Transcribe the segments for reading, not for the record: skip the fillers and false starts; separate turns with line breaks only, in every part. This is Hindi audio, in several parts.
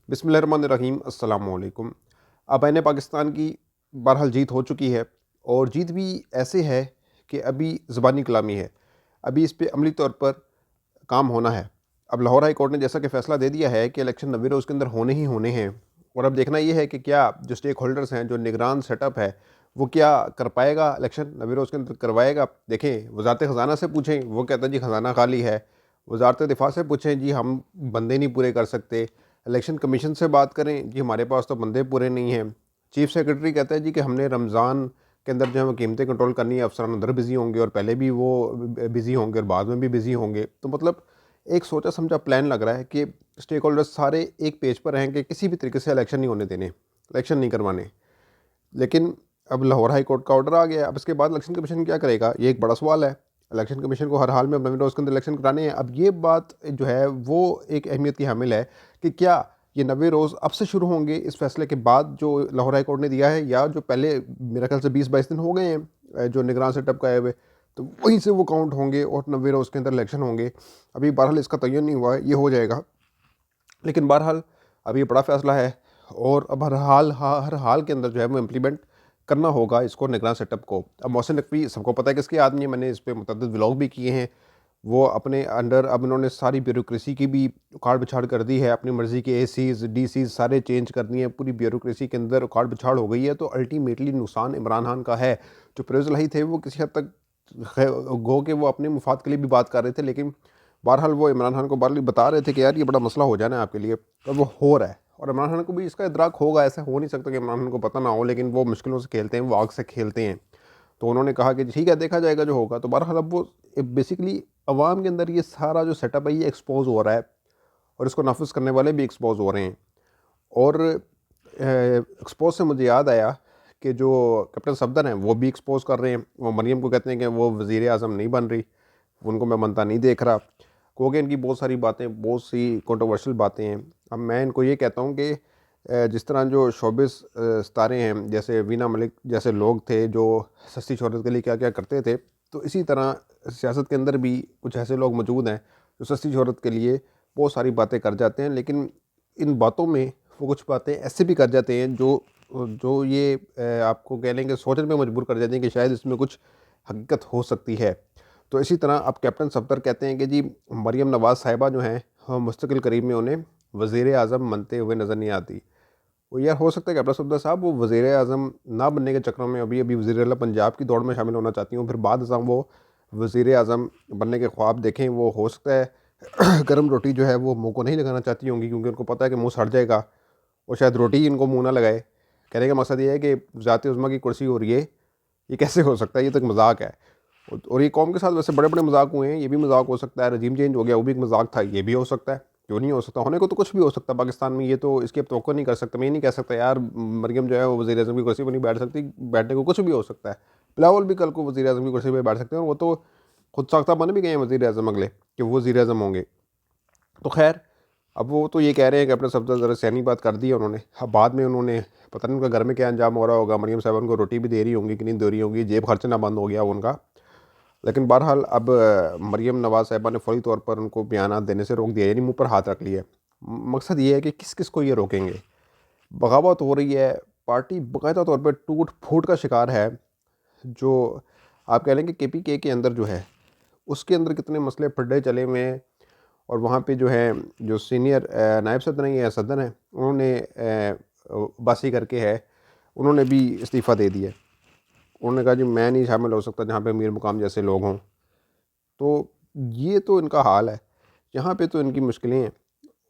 बिस्मिल्लाहिर्रहमानिर्रहीम अस्सलाम वालेकुम। आबाइन पाकिस्तान की बहरहाल जीत हो चुकी है और जीत भी ऐसे है कि अभी ज़बानी कलामी है। अभी इस पे अमली तौर पर काम होना है। अब लाहौर हाई कोर्ट ने जैसा कि फ़ैसला दे दिया है कि इलेक्शन 90 रोज़ के अंदर होने ही होने हैं और अब देखना ये है कि क्या जो स्टेक होल्डर्स हैं, जो निगरान सेटअप है, वो क्या कर पाएगा, इलेक्शन 90 रोज़ के अंदर करवाएगा। देखें, वज़ारत ख़ज़ाना से पूछें, वो कहता है जी ख़ज़ाना खाली है। वज़ारत दिफ़ा से पूछें, जी हम बंदे नहीं पूरे कर सकते। इलेक्शन कमीशन से बात करें, जी हमारे पास तो बंदे पूरे नहीं हैं। चीफ सेक्रेटरी कहता है जी कि हमने रमज़ान के अंदर जो है वो कीमतें कंट्रोल करनी है, अफसरान अंदर बिज़ी होंगे और पहले भी वो बिज़ी होंगे और बाद में भी बिज़ी होंगे। तो मतलब एक सोचा समझा प्लान लग रहा है कि स्टेक होल्डर्स सारे एक पेज पर हैं कि किसी भी तरीके से इलेक्शन नहीं होने देने, इलेक्शन नहीं करवाने। लेकिन अब लाहौर हाई कोर्ट का ऑर्डर आ गया है। अब इसके बाद इलेक्शन कमीशन क्या करेगा, ये एक बड़ा सवाल है। इलेक्शन कमीशन को हर हाल में अब 90 रोज़ के अंदर इलेक्शन कराने हैं। अब ये बात जो है वो एक अहमियत की हामिल है कि क्या ये 90 रोज़ अब से शुरू होंगे इस फैसले के बाद जो लाहौर हाई कोर्ट ने दिया है, या जो पहले मेरे ख्याल से 20-22 दिन हो गए हैं जो निगरान सेटअप का आए हुए, तो वहीं से वो काउंट होंगे और 90 रोज़ के अंदर इलेक्शन होंगे। अभी बहरहाल इसका तयन नहीं हुआ है, ये हो जाएगा। लेकिन बहरहाल अब ये बड़ा फ़ैसला है और अब हर हाल के अंदर जो है वो इम्प्लीमेंट करना होगा इसको, निगरान सेटअप को। अब मोहसिन नकवी सबको पता है किसके आदमी है, मैंने इस पे मुतअद्दिद व्लॉग भी किए हैं। वो अपने अंडर अब इन्होंने सारी ब्यूरोक्रेसी की भी उखाड़ पिछाड़ कर दी है, अपनी मर्ज़ी के एसीज़ डीसीज़ सारे चेंज कर दिए हैं, पूरी ब्यूरोक्रेसी के अंदर उखाड़ पिछाड़ हो गई है। तो अल्टीमेटली नुकसान इमरान खान का है। जो परवेज़ इलाही थे वो किसी हद तक गो के वो अपने मुफाद के लिए भी बात कर रहे थे, लेकिन बहरहाल वो इमरान खान को बार बता रहे थे कि यार ये बड़ा मसला हो जाना है आपके लिए, और वो हो रहा है। और इमरान खान को भी इसका इदराक होगा, ऐसा हो नहीं सकता कि इमरान खान को पता ना हो, लेकिन वो मुश्किलों से खेलते हैं, वो आग से खेलते हैं। तो उन्होंने कहा कि ठीक है, देखा जाएगा जो होगा। तो बहरहाल अब वो बेसिकली अवाम के अंदर ये सारा जो सेटअप है ये एक्सपोज हो रहा है और इसको नाफिज करने वाले भी एक्सपोज हो रहे हैं। और एक्सपोज से मुझे याद आया कि जो कैप्टन सफदर हैं वो भी एक्सपोज कर रहे हैं। वो मरियम को कहते हैं कि वो वज़ीर आज़म नहीं बन रही, उनको मैं बनता नहीं देख रहा। कोगे इनकी बहुत सारी बातें, बहुत सी कंट्रोवर्शियल बातें हैं। अब मैं इनको ये कहता हूँ कि जिस तरह जो शोबिस सितारे हैं, जैसे वीना मलिक जैसे लोग थे जो सस्ती शोहरत के लिए क्या क्या करते थे, तो इसी तरह सियासत के अंदर भी कुछ ऐसे लोग मौजूद हैं जो सस्ती शोहरत के लिए बहुत सारी बातें कर जाते हैं। लेकिन इन बातों में वो कुछ बातें ऐसे भी कर जाते हैं जो जो ये आपको कह लेंगे सोचने पे मजबूर कर जाते हैं कि शायद इसमें कुछ हकीकत हो सकती है। तो इसी तरह अब कैप्टन सफदर कहते हैं कि जी मरियम नवाज़ साहिबा जो हैं, मुस्तकिल करीब में उन्हें वज़ीर आज़म बनते हुए नज़र नहीं आती। वो यार हो सकता है कैप्टन सफदर साहब वो वज़ीर आज़म ना बनने के चक्कर में अभी अभी वज़ीर आला पंजाब की दौड़ में शामिल होना चाहती हूँ, फिर बाद अज़ां वो वज़ीर आज़म बनने के ख्वाब देखें। वो हो सकता है गर्म रोटी जो है वो मुँह को नहीं लगाना चाहती होंगी, क्योंकि उनको पता है कि मुँह सड़ जाएगा और शायद रोटी ही इनको मुँह ना लगाए। कहने का मकसद ये है कि ज़ात उज़्मा की कुर्सी हो रही है, ये कैसे हो सकता है, ये तो एक मजाक है। और ये कौम के साथ वैसे बड़े बड़े मजाक हुए हैं, ये भी मजाक हो सकता है। रजीम चेंज हो गया, वो भी एक मजाक था, ये भी हो सकता है। क्यों नहीं हो सकता, होने को तो कुछ भी हो सकता है पाकिस्तान में। ये तो इसकी अब तवक्को नहीं कर सकता। मैं ये नहीं कह सकता यार मरियम जो है वो वज़ीर आज़म की कुर्सी पर नहीं बैठ सकती, बैठने को कुछ भी हो सकता है। बिलावल भी कल को वज़ीर आज़म की कुर्सी पर बैठ सकते हैं, और वो तो खुद साख्ता बन भी गए हैं वज़ीर आज़म अगले कि वो वज़ीर आज़म होंगे। तो खैर, अब वो तो ये कह रहे हैं कि अपने सफदर ज़रा सैनी बात कर दी है उन्होंने। अब बाद में उन्होंने पता नहीं उनका घर में क्या अंजाम हो रहा होगा, मरियम साहब उनको रोटी भी दे रही होंगी कि नहीं दे रही होंगी, जेब खर्च ना बंद हो गया उनका। लेकिन बहरहाल अब मरियम नवाज़ साहिबा ने फ़ौरी तौर पर उनको बयानात देने से रोक दिया, यानी मुंह पर हाथ रख लिया। मकसद ये है कि किस किस को ये रोकेंगे। बगावत हो रही है, पार्टी बाकायदा तौर पर टूट फूट का शिकार है। जो आप कह लें कि KPK के अंदर जो है उसके अंदर कितने मसले फड्डे चले हुए हैं। और वहाँ पे जो है जो सीनियर नायब सदर हैं या सदर हैं, उन्होंने बासी करके है, उन्होंने भी इस्तीफ़ा दे दिया। उन्होंने कहा जी मैं नहीं शामिल हो सकता जहाँ पे अमीर मुकाम जैसे लोग हों। तो ये तो इनका हाल है, यहाँ पे तो इनकी मुश्किलें हैं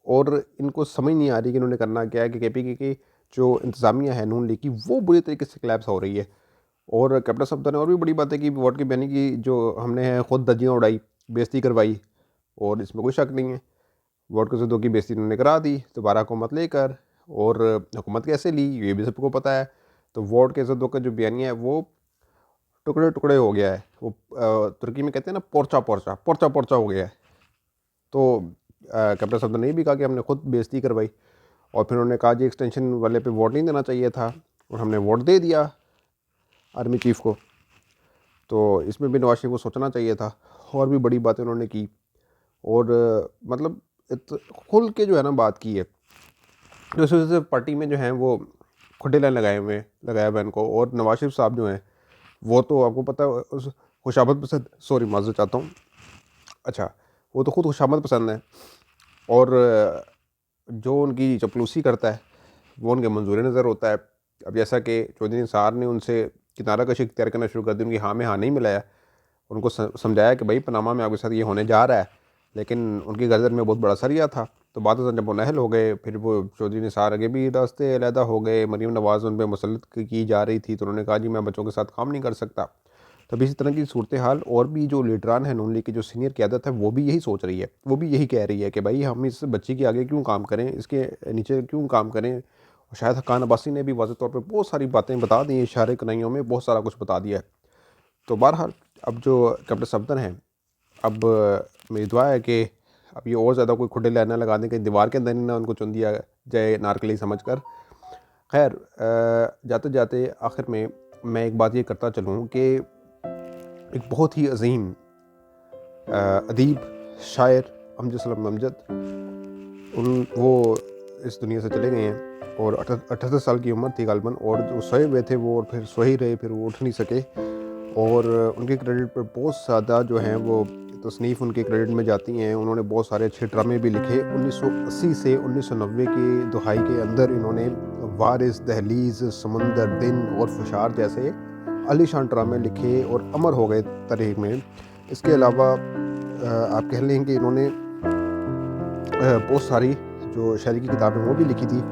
और इनको समझ नहीं आ रही कि इन्होंने करना क्या है। कि KPK की जो इंतज़ामिया है नून लीग की, वो बुरी तरीके से कोलैप्स हो रही है। और कैप्टन सफदर ने और भी बड़ी बातें की, वोट की बैनी की, जो हमने है खुद धज्जियाँ उड़ाई, बेइज्जती करवाई, और इसमें कोई शक नहीं है। वोट के सदों की बेइज्जती उन्होंने करा दी दोबारा हुकूमत लेकर। और हुकूमत कैसे ली ये भी सबको पता है। तो वोट के सदों का जो बयानिया है वो टुकड़े टुकड़े हो गया है। वो तुर्की में कहते हैं ना, पोरचा पोरचा पोरचा पोरचा हो गया है। तो कैप्टन सफदर ने भी कहा कि हमने खुद बेइज्जती करवाई। और फिर उन्होंने कहा जी एक्सटेंशन वाले पे वोट नहीं देना चाहिए था, और हमने वोट दे दिया आर्मी चीफ को। तो इसमें भी नवाज शरीफ को सोचना चाहिए था। और भी बड़ी बातें उन्होंने की। और मतलब खुल के जो है ना बात की है। तो इस वजह से पार्टी में जो हैं वो खुटेला लगाया हुआ है इनको। और नवाज शरीफ साहब जो हैं वो तो आपको पता है उस खुशामद पसंद, सॉरी माज़रत चाहता हूँ, अच्छा, वो तो खुद खुशामद पसंद है। और जो उनकी चपलूसी करता है वो उनके मंजूर नज़र होता है। अब जैसा कि चौधरी निसार ने उनसे किनारा कशी इख्तियार करना शुरू कर दी, उनकी हाँ में हाँ नहीं मिलाया, उनको समझाया कि भाई पनामा में आपके साथ ये होने जा रहा है, लेकिन उनकी गर्दन में बहुत बड़ा सरिया था। तो बाद में जब वो नहल हो गए, फिर वो चौधरी निसार आगे भी रास्ते अलहदा हो गए, मरीम नवाज़ उन पर मुसल्लत की जा रही थी, तो उन्होंने कहा जी मैं बच्चों के साथ काम नहीं कर सकता। तो अभी इसी तरह की सूरत हाल और भी जो लीडरान है नून लीग की जो सीनियर क़यादत है वो भी यही सोच रही है, वो भी यही कह रही है कि भाई हम इस बच्ची के आगे क्यों काम करें, इसके नीचे क्यों काम करें। और शायद हक्कान अब्बासी ने भी वाज़ेह तौर पे बहुत सारी बातें बता दी, इशारे कनाइयों में बहुत सारा कुछ बता दिया है। तो बहरहाल अब जो कैप्टन सफदर हैं, अब मेरी दुआ है कि अब ये और ज़्यादा कोई खुडे लाना लगाने के दीवार के अंदर ही ना उनको चुन दिया जाए नारकली समझ कर। खैर जाते जाते आखिर में मैं एक बात ये करता चलूँ कि एक बहुत ही अजीम अदीब शायर अमजद सलीम अमजद वो इस दुनिया से चले गए हैं। और 78 साल की उम्र थी गालबन, और जो सोए हुए थे वो और फिर सोए रहे, फिर वो उठ नहीं सके। और उनके क्रेडिट पर बहुत ज़्यादा जो हैं वो तसनीफ़ उनके क्रेडिट में जाती हैं। उन्होंने बहुत सारे अच्छे ड्रामे भी लिखे। 1980 से 1990 की दुहाई के अंदर इन्होंने वारिस, दहलीज़, समंदर, दिन और फशार जैसे आलीशान ड्रामे लिखे और अमर हो गए तारीख में। इसके अलावा आप कह लें कि इन्होंने बहुत सारी जो शायरी की किताबें वो भी लिखी थी,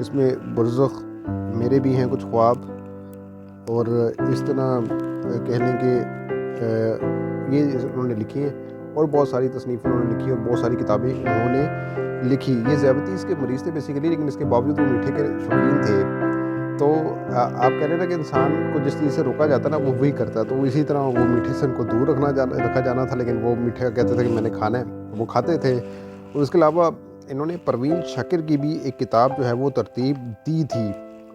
इसमें बरज़ख, मेरे भी हैं कुछ ख्वाब, और इस तरह कह लें कि ये उन्होंने लिखी हैं। और बहुत सारी तसनीफ़ उन्होंने लिखी और बहुत सारी किताबें उन्होंने लिखी। ये ज़्यादतीस के मरीज़ थे बेसिकली, लेकिन इसके बावजूद वो मीठे के शौकीन थे। तो आप कह रहे हैं ना कि इंसान को जिस चीज़ से रोका जाता है ना वो वही करता है, तो इसी तरह वो मीठे से उनको दूर रखा जाना था, लेकिन वो मीठे कहते थे कि मैंने खाना है, वो खाते थे। और इसके अलावा इन्होंने परवीन शाकिर की भी एक किताब जो है वो तरतीब दी थी,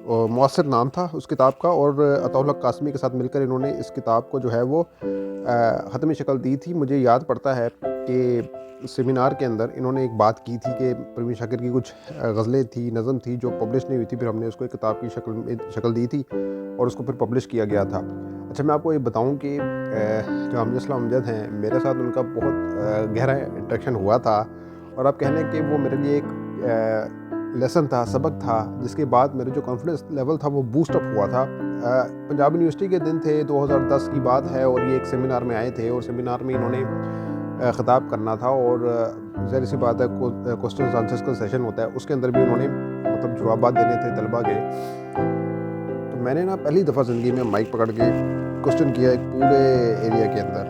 और मुअस्सिर नाम था उस किताब का, और अताउल हक कासमी के साथ मिलकर इन्होंने इस किताब को जो है वो ख़त्मी शक्ल दी थी। मुझे याद पड़ता है कि सेमिनार के अंदर इन्होंने एक बात की थी कि परवीन शाकिर की कुछ गज़लें थी, नज़म थी जो पब्लिश नहीं हुई थी, फिर हमने उसको एक किताब की शक्ल दी थी और उसको फिर पब्लिश किया गया था। अच्छा, मैं आपको ये बताऊं कि जो अमजद सलीम अमजद हैं, मेरे साथ उनका बहुत गहरा इंटरेक्शन हुआ था, और आप कह लें कि वो मेरे लिए एक लेसन था, सबक था, जिसके बाद मेरे जो कॉन्फिडेंस लेवल था वो बूस्ट अप हुआ था। पंजाब यूनिवर्सिटी के दिन थे, 2010 की बात है, और ये एक सेमिनार में आए थे, और सेमिनार में इन्होंने ख़िताब करना था, और ज़ाहिर सी बात है क्वेश्चन आंसर्स का सेशन होता है, उसके अंदर भी उन्होंने मतलब जवाब देने थे तलबा के। तो मैंने ना पहली दफ़ा ज़िंदगी में माइक पकड़ के क्वेश्चन किया एक पूरे एरिया के अंदर,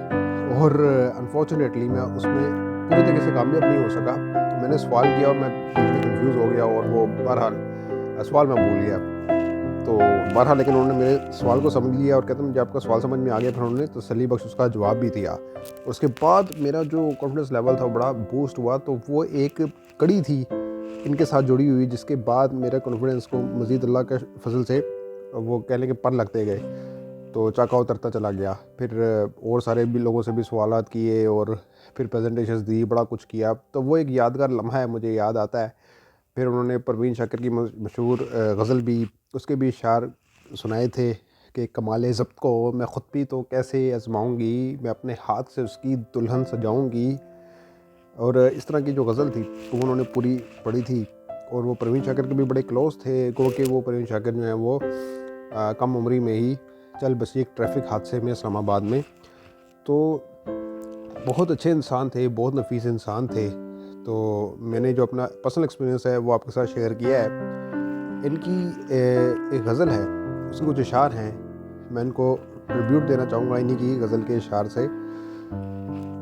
और अनफॉर्चुनेटली मैं उसमें पूरी तरीके से कामयाब नहीं हो सका। तो मैंने सवाल किया और मैं बीच में कन्फ्यूज़ हो गया, और वो बहरहाल सवाल मैं भूल गया। तो बहरहाल लेकिन उन्होंने मेरे सवाल को समझ लिया और कहते हैं मुझे आपका सवाल समझ में आ गया, फिर उन्होंने तसल्ली बख्श उसका जवाब भी दिया। उसके बाद मेरा जो कॉन्फिडेंस लेवल था बड़ा बूस्ट हुआ। तो वो एक कड़ी थी इनके साथ जुड़ी हुई, जिसके बाद मेरे कॉन्फिडेंस को मज़ीद अल्लाह के फजल से वो कह लें कि पर लगते गए, तो चाका उतरता चला गया। फिर और सारे भी लोगों से भी सवालात किए, और फिर प्रेजेंटेशंस दी, बड़ा कुछ किया। तो वो एक यादगार लम्हा है, मुझे याद आता है। फिर उन्होंने परवीन शाकिर की मशहूर गज़ल भी, उसके भी इशार सुनाए थे कि कमाल ज़ब्त को मैं ख़ुद भी तो कैसे आजमाऊँगी, मैं अपने हाथ से उसकी दुल्हन सजाऊँगी। और इस तरह की जो गज़ल थी तो उन्होंने पूरी पढ़ी थी, और वो परवीन शाकिर के भी बड़े क्लोज़ थे, क्योंकि वो परवीन शाकिर जो हैं वो कम उम्री में ही चल बसी एक ट्रैफिक हादसे में इस्लामाबाद में। तो बहुत अच्छे इंसान थे, बहुत नफीस इंसान थे। तो मैंने जो अपना पर्सनल एक्सपीरियंस है वो आपके साथ शेयर किया है। इनकी एक गज़ल है, उसके कुछ इशार हैं, मैं इनको ट्रिब्यूट देना चाहूँगा इन्हीं की गज़ल के इशार से।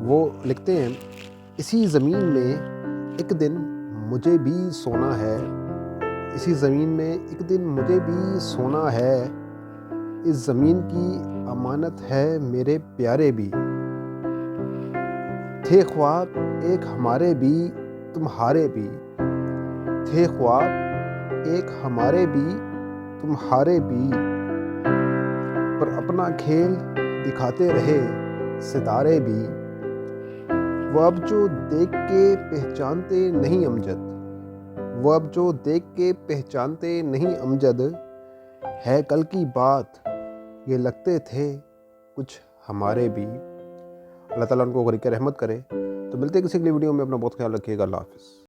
वो लिखते हैं, इसी ज़मीन में एक दिन मुझे भी सोना है, इसी ज़मीन में एक दिन मुझे भी सोना है, इस ज़मीन की अमानत है मेरे प्यारे भी, थे ख्वाब एक हमारे भी तुम्हारे भी, थे ख्वाब एक हमारे भी तुम्हारे भी, पर अपना खेल दिखाते रहे सितारे भी, वो अब जो देख के पहचानते नहीं अमजद, वो अब जो देख के पहचानते नहीं अमजद, है कल की बात ये लगते थे कुछ हमारे भी। अल्लाह ताला उनको गरीक रहमत करे। तो मिलते हैं किसी अगली वीडियो में। अपना बहुत ख्याल रखिएगा। अल्लाह हाफ़िज़।